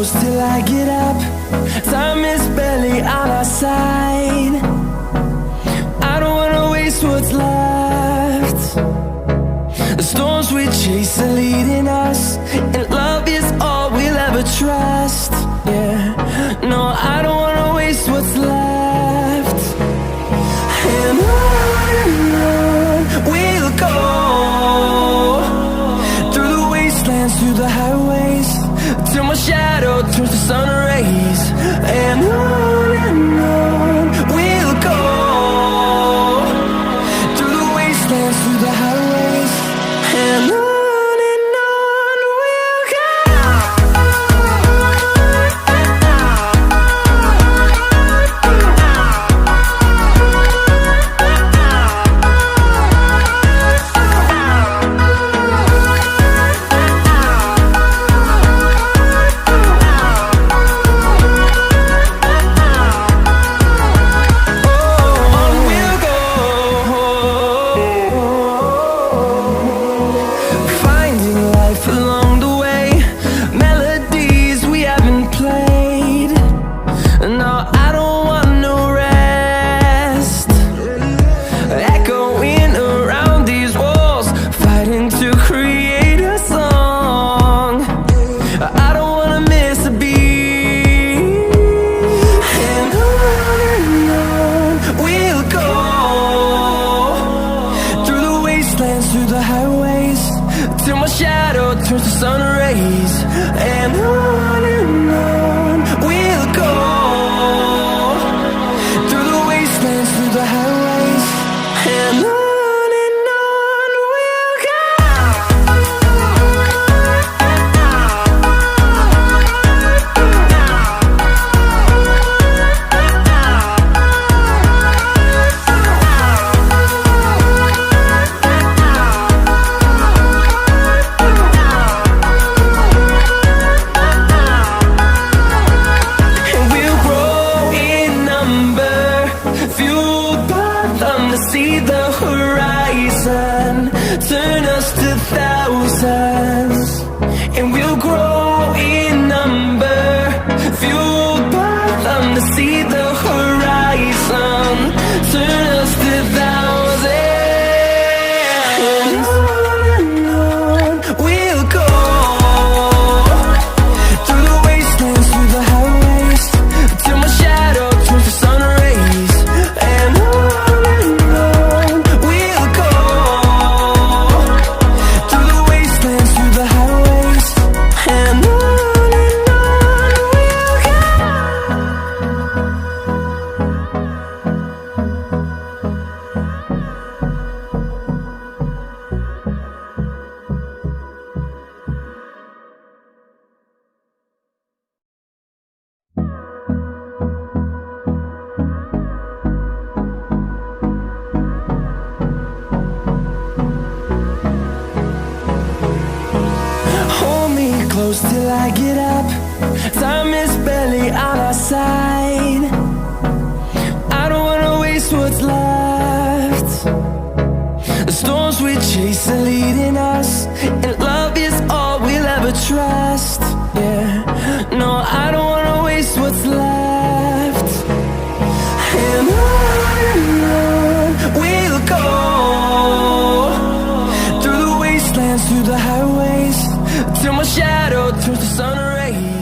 close till I get up. Time is barely on our side. I don't wanna waste what's left. The storms we chase are leading us, and love is all we'll ever trust. Yeah, no, I don't wanna waste what's left. And on we'll go, through the wastelands, through the highways, till my shadow turns to sun rays. And on we'll go, through the wastelands, through the highways, and on we'll go. Through the highways, till my shadow turns to sun rays. And on we'll go, through the wastelands, through the highways, and on we'll go. See the horizon, turn us to thousands, and we'll grow in number, fueled by them to see the horizon, turn us to thousands. And on we'll go, through the wastelands, through the highways, till my shadow turns to sun rays. And close till I get up. Time is barely on our side. I don't wanna waste what's left. The storms we chase are leading us, and love is all we'll ever trust. Yeah, no, I don't wanna waste what's left. And on we'll go, through the wastelands, through the highways, till my shadow turns to sun rays.